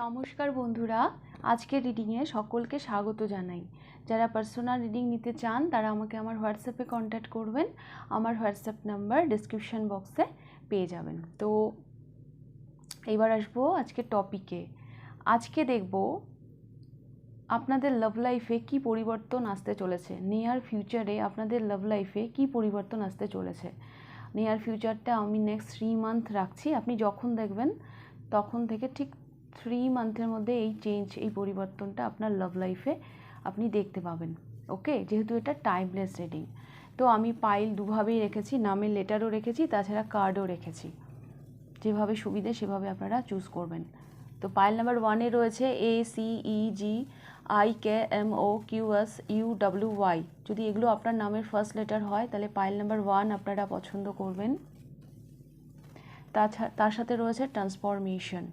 নমস্কার বন্ধুরা, আজকের রিডিংয়ে সকলকে স্বাগত জানাই। যারা পার্সোনাল রিডিং নিতে চান তারা আমাকে আমার হোয়াটসঅ্যাপে কন্ট্যাক্ট করবেন। আমার হোয়াটসঅ্যাপ নাম্বার ডিসক্রিপশন বক্সে পেয়ে যাবেন। তো এবার আসবো আজকের টপিকে। আজকে দেখব আপনাদের লাভ লাইফে কি পরিবর্তন আসতে চলেছে। নিয়ার ফিউচারে আপনাদের লাভ লাইফে কি পরিবর্তন আসতে চলেছে। নিয়ার ফিউচারটা আমি নেক্সট 3 মান্থ রাখছি। আপনি যখন দেখবেন তখন থেকে ঠিক 3 মান্থের মধ্যে এই পরিবর্তনটা আপনার লাভ লাইফে আপনি দেখতে পাবেন। ওকে, যেহেতু এটা টাইমলেস রিডিং, তো আমি পাইল দুভাবেই রেখেছি, নামের লেটারও রেখেছি, তাছাড়া কার্ডও রেখেছি। যেভাবে সুবিধে সেভাবে আপনারা চুজ করবেন। তো পাইল নাম্বার 1-এ রয়েছে ACEGIKMOQSUWY। যদি এগুলো আপনার নামের ফার্স্ট লেটার হয় তাহলে পাইল নাম্বার 1 আপনারা পছন্দ করবেন। তার সাথে রয়েছে ট্রান্সফরমেশন,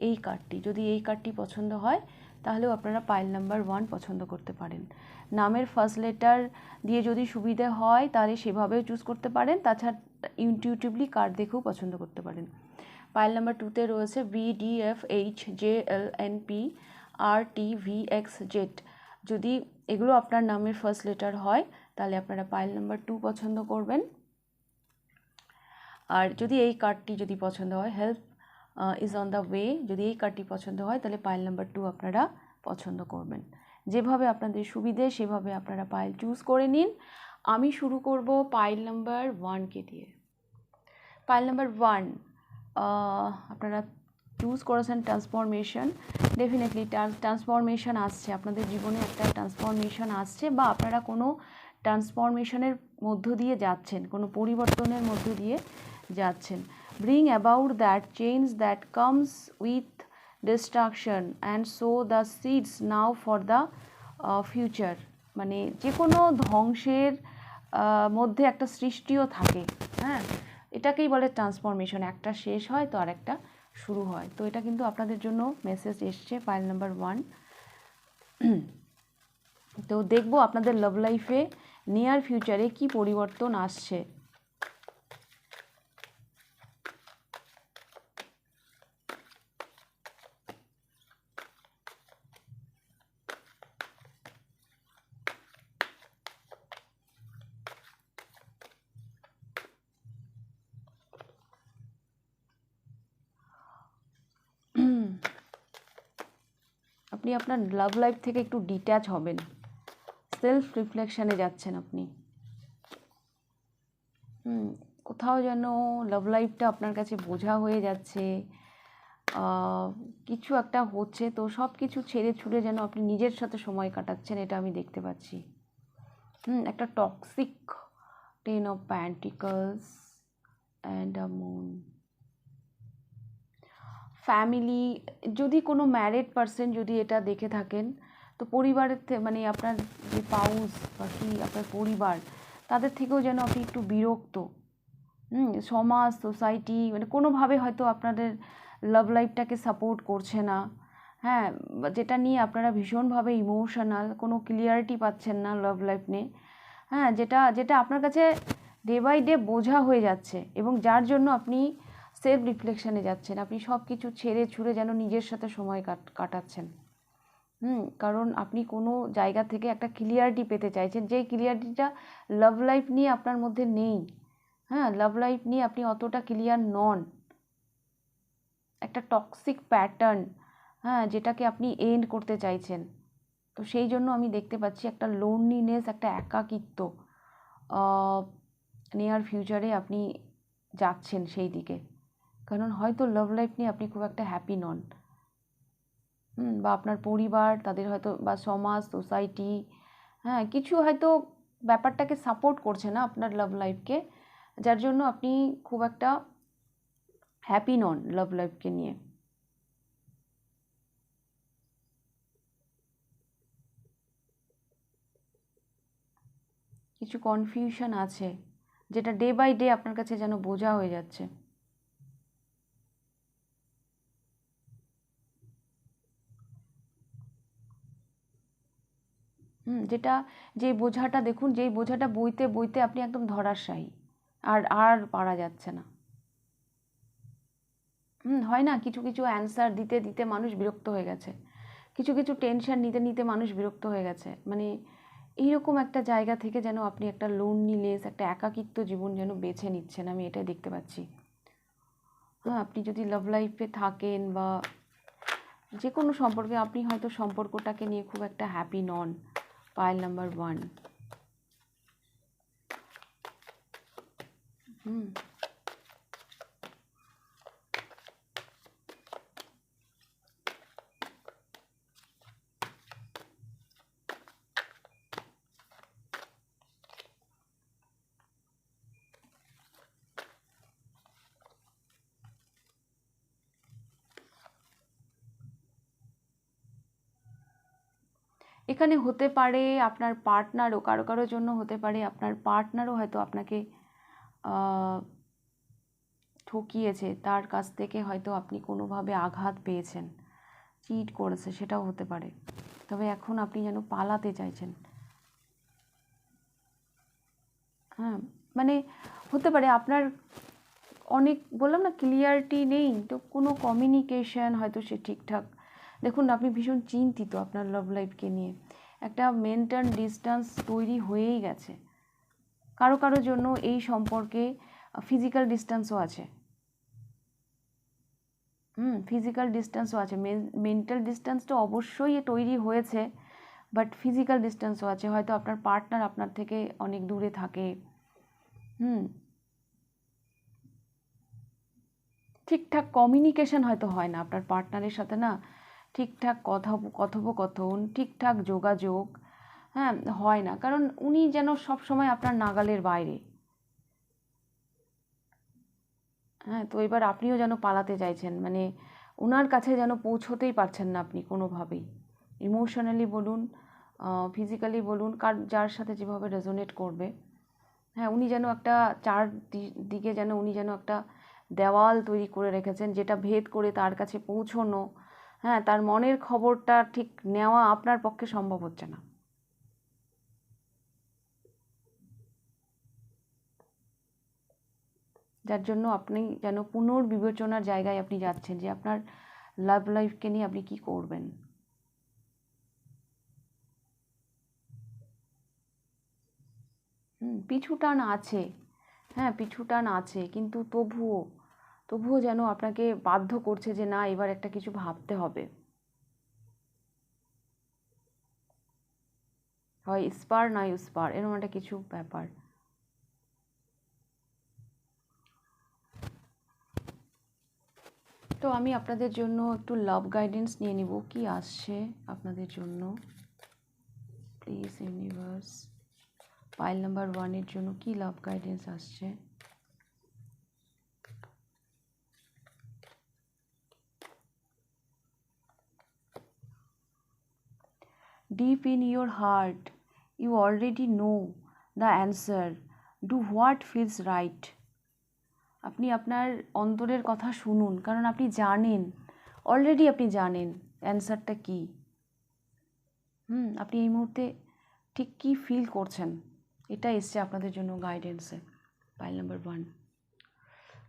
এই কার্ডটি। যদি এই কার্ডটি পছন্দ হয় তাহলেও আপনারা পাইল নাম্বার 1 পছন্দ করতে পারেন। নামের ফার্স্ট লেটার দিয়ে যদি সুবিধে হয় তাহলে সেভাবেও চুজ করতে পারেন, তাছাড়া ইনটিউটিভলি কার্ড দেখেও পছন্দ করতে পারেন। পাইল নাম্বার 2-তে রয়েছে VDFHJLNPRTVXZ। যদি এগুলো আপনার নামের ফার্স্ট লেটার হয় তাহলে আপনারা পাইল নাম্বার 2 পছন্দ করবেন। আর যদি এই কার্ডটি যদি পছন্দ হয়, help is on the way, যদি এই কার্ডটি পছন্দ হয় তাহলে পাইল নাম্বার 2 আপনারা পছন্দ করবেন। যেভাবে আপনাদের সুবিধে সেভাবে আপনারা পাইল চুজ করে নিন। আমি শুরু করব পাইল নাম্বার 1-কে দিয়ে। পাইল নাম্বার 1 আপনারা চুজ করেছেন ট্রান্সফরমেশন। ডেফিনেটলি ট্রান্সফরমেশন আসছে, আপনাদের জীবনে একটা ট্রান্সফরমেশন আসছে, বা আপনারা কোনো ট্রান্সফরমেশনের মধ্য দিয়ে যাচ্ছেন, কোনো পরিবর্তনের মধ্য দিয়ে যাচ্ছেন। Bring about that change that comes with destruction and sow the seeds now for the future। মানে যে কোনো ধ্বংসের মধ্যে একটা সৃষ্টিও থাকে। হ্যাঁ, এটাকেই বলে ট্রান্সফরমেশন। একটা শেষ হয় তো আরেকটা শুরু হয়। তো এটা কিন্তু আপনাদের জন্য মেসেজ এসছে পাইল নাম্বার 1। তো দেখবো আপনাদের লাভ লাইফে নিয়ার ফিউচারে কি পরিবর্তন আসছে। আপনি আপনার লাভ লাইফ থেকে একটু ডিট্যাচ হবেন, সেলফ রিফ্লেকশানে যাচ্ছেন আপনি। কোথাও যেন লাভ লাইফটা আপনার কাছে বোঝা হয়ে যাচ্ছে, কিছু একটা হচ্ছে, তো সব কিছু ছেড়ে ছুড়ে যেন আপনি নিজের সাথে সময় কাটাচ্ছেন, এটা আমি দেখতে পাচ্ছি। একটা toxic 10 of Pentacles and a moon. Family, যদি কোনো ম্যারিড পারসন যদি এটা দেখে থাকেন তো পরিবারের মানে আপনার যে পাউস বা কি আপনার পরিবার, তাদের থেকেও যেন আপনি একটু বিরক্ত। সমাজ, সোসাইটি মানে কোনোভাবে হয়তো আপনাদের লাভ লাইফটাকে সাপোর্ট করছে না। হ্যাঁ, যেটা নিয়ে আপনারা ভীষণভাবে ইমোশনাল, কোনো ক্লিয়ারিটি পাচ্ছেন না লাভ লাইফ নিয়ে। হ্যাঁ, যেটা আপনার কাছে ডে বাই ডে বোঝা হয়ে যাচ্ছে, এবং যার জন্য আপনি সেলফ রিফ্লেকশানে যাচ্ছেন। আপনি সব কিছু ছেড়ে ছুড়ে যেন নিজের সাথে সময় কাটাচ্ছেন। কারণ আপনি কোনো জায়গা থেকে একটা ক্লিয়ারিটি পেতে চাইছেন, যেই ক্লিয়ারিটিটা লাভ লাইফ নিয়ে আপনার মধ্যে নেই। হ্যাঁ, লাভ লাইফ নিয়ে আপনি অতটা ক্লিয়ার নন। একটা টক্সিক প্যাটার্ন, হ্যাঁ, যেটাকে আপনি এন্ড করতে চাইছেন। তো সেই জন্য আমি দেখতে পাচ্ছি একটা লোনলিনেস, একটা একাকিত্ব নিয়ার ফিউচারে আপনি যাচ্ছেন সেই দিকে। কারণ হয়তো লাভ লাইফ নিয়ে আপনি খুব একটা হ্যাপি নন, বা আপনার পরিবার তাদের হয়তো, বা সমাজ, সোসাইটি, হ্যাঁ, কিছু হয়তো ব্যাপারটাকে সাপোর্ট করছে না আপনার লাভ লাইফকে, যার জন্য আপনি খুব একটা হ্যাপি নন লাভ লাইফকে নিয়ে। কিছু কনফিউশন আছে, যেটা ডে বাই ডে আপনার কাছে যেন বোঝা হয়ে যাচ্ছে। যেই বোঝাটা দেখুন, যেই বোঝাটা বইতে বইতে আপনি একদম ধরাশায়ী, আর পারা যাচ্ছে না। হয় না, কিছু কিছু অ্যান্সার দিতে দিতে মানুষ বিরক্ত হয়ে গেছে, কিছু কিছু টেনশন নিতে নিতে মানুষ বিরক্ত হয়ে গেছে, মানে এইরকম একটা জায়গা থেকে যেন আপনি একটা লোনলিনেস, একটা একাকিত্ব জীবন যেন বেছে নিচ্ছেন, আমি এটাই দেখতে পাচ্ছি। হ্যাঁ, আপনি যদি লাভ লাইফে থাকেন বা যে কোনো সম্পর্কে, আপনি হয়তো সম্পর্কটাকে নিয়ে খুব একটা হ্যাপি নন। Pile number 1। এখানে হতে পারে আপনার পার্টনারও, কারো কারোর জন্য হতে পারে আপনার পার্টনারও হয়তো আপনাকে ঠকিয়েছে, তার কাছ থেকে হয়তো আপনি কোনোভাবে আঘাত পেয়েছেন, চিট করেছে, সেটাও হতে পারে। তবে এখন আপনি যেন পালাতে চাইছেন। হ্যাঁ, মানে হতে পারে আপনার অনেক, বললাম না, ক্লিয়ারিটি নেই তো, কোনো কমিউনিকেশন হয়তো সে ঠিকঠাক, দেখুন আপনি ভীষণ চিন্তিত আপনার লাভ লাইফকে নিয়ে, একটা মেন্টাল ডিস্টেন্স তৈরি হয়েই গেছে। কারো কারোর জন্য এই সম্পর্কে ফিজিক্যাল ডিস্টেন্সও আছে। ফিজিক্যাল ডিস্টেন্সও আছে, মেন্টাল ডিস্টেন্স তো অবশ্যই তৈরি হয়েছে, বাট ফিজিক্যাল ডিস্টেন্সও আছে। হয়তো আপনার পার্টনার আপনার থেকে অনেক দূরে থাকে, ঠিকঠাক কমিউনিকেশন হয়তো হয় না আপনার পার্টনারের সাথে, না ঠিকঠাক কথোপকথন, ঠিকঠাক যোগাযোগ, হ্যাঁ হয় না, কারণ উনি যেন সব সময় আপনার নাগালের বাইরে। হ্যাঁ, তো এবার আপনিও যেন পালাতে চাইছেন, মানে ওনার কাছে যেন পৌঁছতেই পারছেন না আপনি কোনোভাবেই, ইমোশনালি বলুন, ফিজিক্যালি বলুন, যার সাথে যেভাবে রেজোনেট করবে। হ্যাঁ, উনি যেন একটা দিকে যেন উনি যেন একটা দেওয়াল তৈরি করে রেখেছেন, যেটা ভেদ করে তার কাছে পৌঁছনো, হ্যাঁ, তার মনের খবরটা ঠিক নেওয়া আপনার পক্ষে সম্ভব হচ্ছে না। যার জন্য আপনি যেন পুনর্বিবেচনার জায়গায় আপনি যাচ্ছেন যে আপনার লাভ লাইফকে নিয়ে আপনি কি করবেন। পিছুটান আছে, হ্যাঁ পিছুটান আছে, কিন্তু তবুও যেন আপনাকে বাধ্য করছে যে না, এবার একটা কিছু ভাবতে হবে, হয় স্পার নয় স্পার, এরকম একটা কিছু ব্যাপার। তো আমি আপনাদের জন্য একটু লাভ গাইডেন্স নিয়ে নিব, কি আসছে আপনাদের জন্য প্লিজ ইউনিভার্স। পাইল নাম্বার 1 জন্য কি লাভ গাইডেন্স আসছে। Deep in your heart, you already know the answer. Do what feels right. আপনি আপনার অন্তরের কথা শুনুন, কারণ আপনি জানেন, অলরেডি আপনি জানেন অ্যান্সারটা কী। আপনি এই মুহূর্তে ঠিক কী ফিল করছেন, এটা এসছে আপনাদের জন্য গাইডেন্সে। পাইল নাম্বার 1,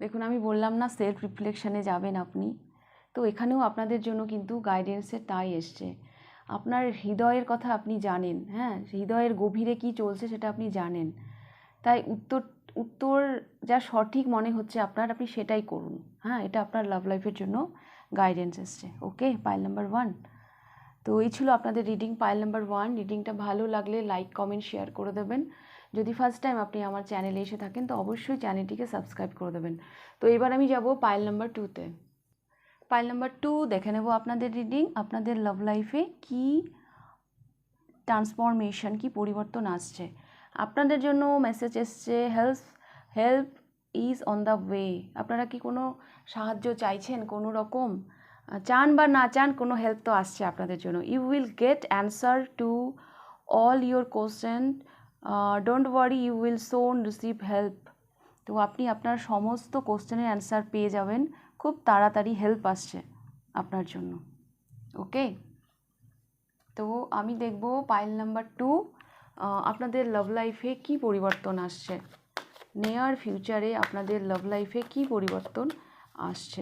দেখুন আমি বললাম না সেলফ রিফ্লেকশানে যাবেন আপনি, তো এখানেও আপনাদের জন্য কিন্তু গাইডেন্সে তাই এসছে। আপনার হৃদয়ের কথা আপনি জানেন, হ্যাঁ হৃদয়ের গভীরে কি চলছে সেটা আপনি জানেন, তাই উত্তর যা সঠিক মনে হচ্ছে আপনার, আপনি সেটাই করুন। হ্যাঁ, এটা আপনার লাভ লাইফের জন্য গাইডেন্স এসছে। ওকে, পাইল নাম্বার 1। তো এই ছিল আপনাদের রিডিং, পাইল নাম্বার 1। রিডিংটা ভালো লাগলে লাইক কমেন্ট শেয়ার করে দেবেন। যদি ফার্স্ট টাইম আপনি আমার চ্যানেলে এসে থাকেন তো অবশ্যই চ্যানেলটিকে সাবস্ক্রাইব করে দেবেন। তো এবার আমি যাব পাইল নাম্বার 2-তে। পাইল নাম্বার 2 দেখে নেব আপনাদের রিডিং, আপনাদের লাভ লাইফে কি ট্রান্সফরমেশন, কি পরিবর্তন আসছে। আপনাদের জন্য মেসেজ এসছে help is on the way. আপনারা কি কোনো সাহায্য চাইছেন, কোনো রকম চান বা না চান, কোনো হেল্প তো আসছে আপনাদের জন্য। You will get answer to all your question, don't worry, you will soon receive help. তো আপনি আপনার সমস্ত কোশ্চেনের অ্যান্সার পেয়ে যাবেন, খুব তাড়াতাড়ি হেল্প আসছে আপনার জন্য। ওকে, তো আমি দেখব পাইল নাম্বার 2 আপনাদের লাভ লাইফে কি পরিবর্তন আসছে, নিয়ার ফিউচারে আপনাদের লাভ লাইফে কি পরিবর্তন আসছে।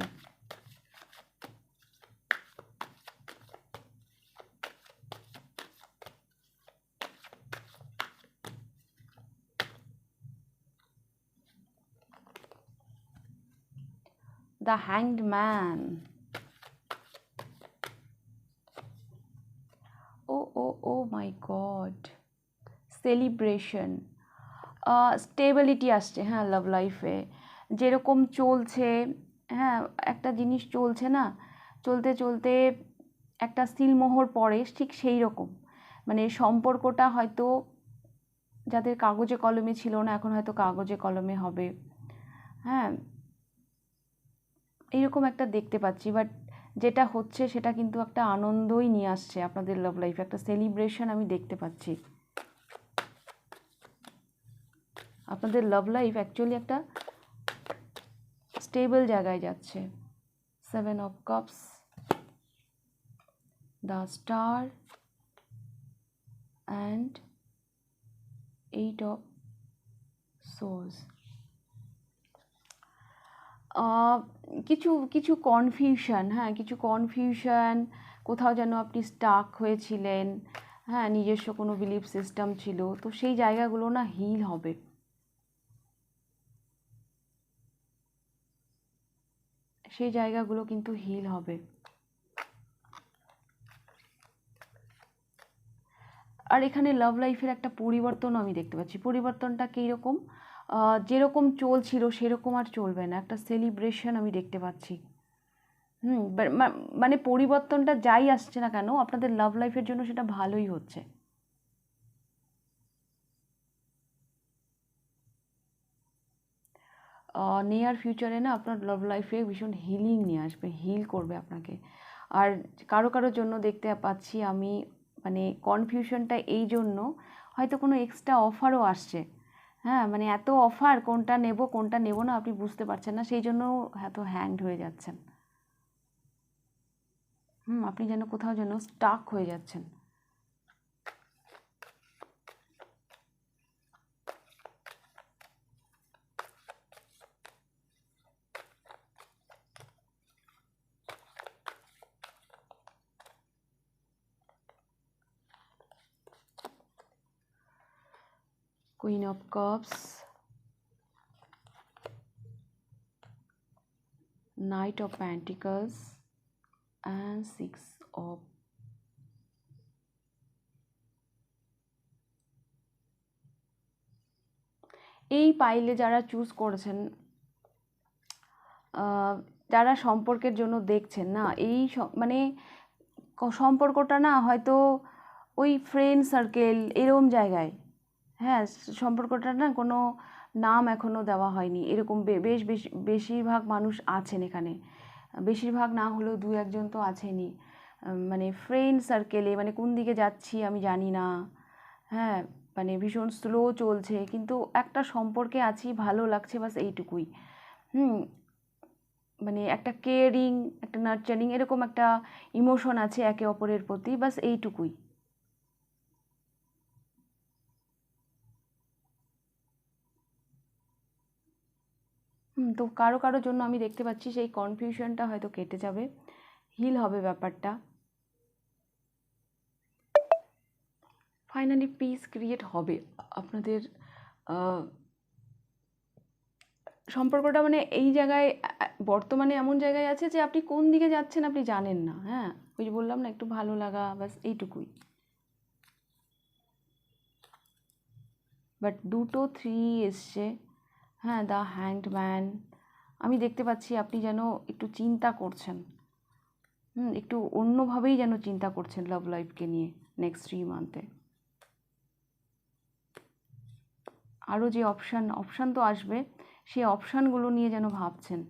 The hanged man. Oh oh oh my god, celebration, stability আসছে। হ্যাঁ, লাভ লাইফে যেরকম চলছে, হ্যাঁ একটা জিনিস চলছে না, চলতে চলতে একটা সিলমোহর পড়ে, ঠিক সেই রকম। মানে সম্পর্কটা হয়তো যাদের কাগজে কলমে ছিল না, এখন হয়তো কাগজে কলমে হবে। হ্যাঁ, এইরকম একটা দেখতে পাচ্ছি। বাট যেটা হচ্ছে সেটা কিন্তু একটা আনন্দই নিয়ে আসছে আপনাদের লাভ লাইফে, একটা সেলিব্রেশন আমি দেখতে পাচ্ছি। আপনাদের লাভ লাইফ অ্যাকচুয়ালি একটা স্টেবল জায়গায় যাচ্ছে। 7 of cups, the star and 8 of swords. কিছু কিছু কনফিউশন, হ্যাঁ কিছু কনফিউশন, কোথাও যেন আপনি স্টাক হয়েছিলেন, হ্যাঁ নিজস্ব কোনো বিলিফ সিস্টেম ছিল, তো সেই জায়গাগুলো না হিল হবে। সেই জায়গাগুলো কিন্তু হিল হবে। আর এখানে লাভ লাইফের একটা পরিবর্তন আমি দেখতে পাচ্ছি। পরিবর্তনটা কীরকম? যেরকম চলছিল সেরকম আর চলবে না, একটা সেলিব্রেশন আমি দেখতে পাচ্ছি। মানে পরিবর্তনটা যাই আসছে না কেন আপনাদের লাভ লাইফের জন্য সেটা ভালোই হচ্ছে। নিয়ার ফিউচারে না আপনার লাভ লাইফে ভীষণ হিলিং নিয়ে আসবে, হিল করবে আপনাকে। আর কারো কারোর জন্য দেখতে পাচ্ছি আমি, মানে কনফিউশনটা এই জন্য হয়তো কোনো এক্সট্রা অফারও আসছে। হ্যাঁ, মানে এত অফার, কোনটা নেব কোনটা নেব না আপনি বুঝতে পারছেন না, সেই জন্য এত হ্যাংড হয়ে যাচ্ছেন। আপনি যেন কোথাও যেন স্টাক হয়ে যাচ্ছেন। Queen of Cups, Knight of Pentacles and 6 of এই পাইলে যারা চুজ করেছেন, যারা সম্পর্কের জন্য দেখছেন না, এই মানে সম্পর্কটা না হয়তো ওই ফ্রেন্ড সার্কেল এরকম জায়গায়, হ্যাঁ সম্পর্কটা না কোনো নাম এখনও দেওয়া হয়নি, এরকম বেশিরভাগ মানুষ আছেন এখানে, বেশিরভাগ না হলেও দু একজন তো আছেনই। মানে ফ্রেন্ড সার্কেলে, মানে কোন দিকে যাচ্ছি আমি জানি না, হ্যাঁ মানে ভীষণ স্লো চলছে, কিন্তু একটা সম্পর্কে আছি, ভালো লাগছে, বাস এইটুকুই। মানে একটা কেয়ারিং, একটা নার্চারিং, এরকম একটা ইমোশন আছে একে অপরের প্রতি, বাস এইটুকুই। তো কারো কারোর জন্য আমি দেখতে পাচ্ছি সেই কনফিউশনটা হয়তো কেটে যাবে, হিল হবে ব্যাপারটা। ফাইনালি পিস ক্রিয়েট হবে আপনাদের সম্পর্কটা। মানে এই জায়গায় বর্তমানে এমন জায়গায় আছে যে আপনি কোন দিকে যাচ্ছেন আপনি জানেন না। হ্যাঁ, ওই যে বললাম না, একটু ভালো লাগা, বাস এইটুকুই। বাট দুটো 3 এসছে। হ্যাঁ, দ্য হ্যাংড ম্যান, আমি দেখতে পাচ্ছি আপনি যেন একটু চিন্তা করছেন, একটু অন্যভাবেই যেন চিন্তা করছেন লাভ লাইফকে নিয়ে নেক্সট 3 মান্থে। আরও যে অপশান তো আসবে, সেই অপশানগুলো নিয়ে যেন ভাবছেন।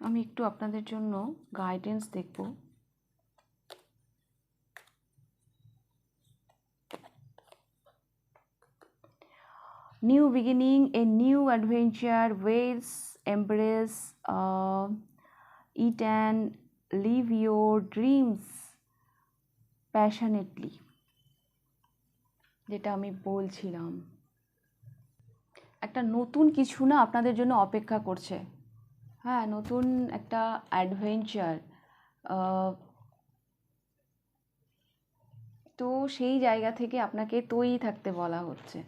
আমি একটু আপনাদের জন্য গাইডেন্স দেখব। New beginning, a new adventure, wells embrace it and live your dreams passionately, যেটা আমি বলছিলাম। একটা নতুন কিছু না আপনাদের জন্য অপেক্ষা করছে। হ্যাঁ, নতুন একটা অ্যাডভেঞ্চার, তো সেই জায়গা থেকে আপনাকে তৈরি থাকতে বলা হচ্ছে।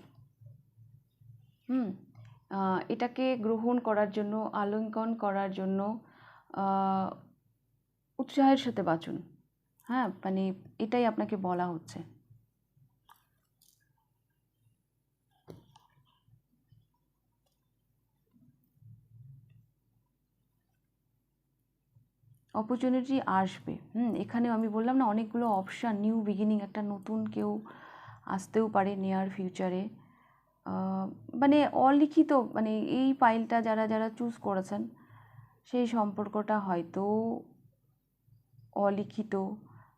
এটাকে গ্রহণ করার জন্য, আলিঙ্গন করার জন্য উৎসাহের সাথে বাঁচুন। হ্যাঁ, মানে এটাই আপনাকে বলা হচ্ছে। অপরচুনিটি আসবে। এখানেও আমি বললাম না, অনেকগুলো অপশান, নিউ বিগিনিং, একটা নতুন কেউ আসতেও পারে নিয়ার ফিউচারে। মানে অলিখিত, মানে এই পাইলটা যারা যারা চুজ করেছেন সেই সম্পর্কটা হয়তো অলিখিত,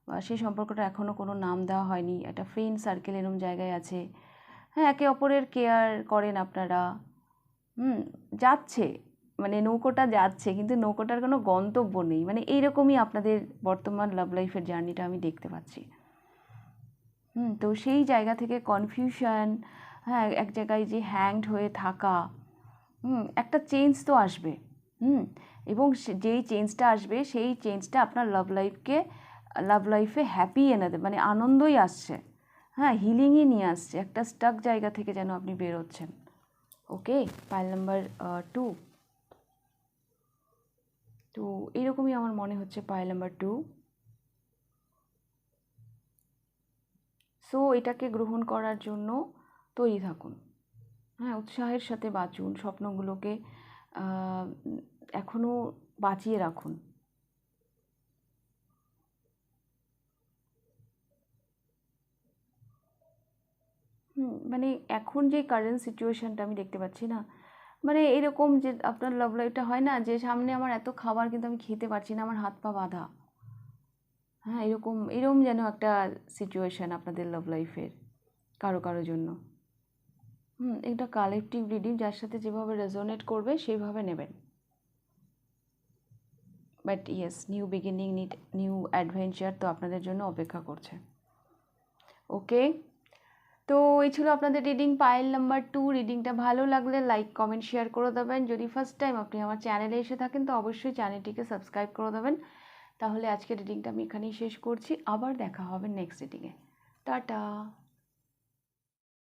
বা সেই সম্পর্কটা এখনও কোনো নাম দেওয়া হয়নি, একটা ফ্রেন্ড সার্কেল এরম জায়গায় আছে। হ্যাঁ, একে অপরের কেয়ার করেন আপনারা। যাচ্ছে, মানে নৌকোটা যাচ্ছে, কিন্তু নৌকোটার কোনো গন্তব্য নেই, মানে এইরকমই আপনাদের বর্তমান লাভ লাইফের জার্নিটা আমি দেখতে পাচ্ছি। তো সেই জায়গা থেকে কনফিউশন, হ্যাঁ, এক জায়গায় যে হ্যাংড হয়ে থাকা, একটা চেঞ্জ তো আসবে। এবং যেই চেঞ্জটা আসবে সেই চেঞ্জটা আপনার লাভ লাইফে হ্যাপি এনে দেবে, মানে আনন্দই আসছে। হ্যাঁ, হিলিংই নিয়ে আসছে, একটা স্টাক জায়গা থেকে যেন আপনি বেরোচ্ছেন। ওকে, পাইল নাম্বার 2। তো এরকমই আমার মনে হচ্ছে পাইল নাম্বার 2। সো এটাকে গ্রহণ করার জন্য তৈরি থাকুন। হ্যাঁ, উৎসাহের সাথে বাঁচুন, স্বপ্নগুলোকে এখনও বাঁচিয়ে রাখুন। মানে এখন যে কারেন্ট সিচুয়েশানটা আমি দেখতে পাচ্ছি না, মানে এরকম যে আপনার লাভ লাইফটা হয় না, যে সামনে আমার এত খাবার কিন্তু আমি খেতে পারছি না, আমার হাত পা বাঁধা। হ্যাঁ, এরকম যেন একটা সিচুয়েশান আপনাদের লাভ লাইফের কারো কারো জন্য। এটা কালেকটিভ রিডিং, যার সাথে যেভাবে রেজোনেট করবে সেইভাবে নেবেন। But yes, new beginning, new adventure তো আপনাদের জন্য অপেক্ষা করছে। ওকে, তো এই ছিল আপনাদের রিডিং, পাইল নাম্বার 2। রিডিংটা ভালো লাগলে লাইক, কমেন্ট, শেয়ার করে দেবেন। যদি ফার্স্ট টাইম আপনি আমার চ্যানেলে এসে থাকেন তো অবশ্যই চ্যানেলটিকে সাবস্ক্রাইব করে দেবেন। তাহলে আজকের রিডিংটা আমি এখানেই শেষ করছি, আবার দেখা হবে নেক্সট রিডিংয়ে। টাটা।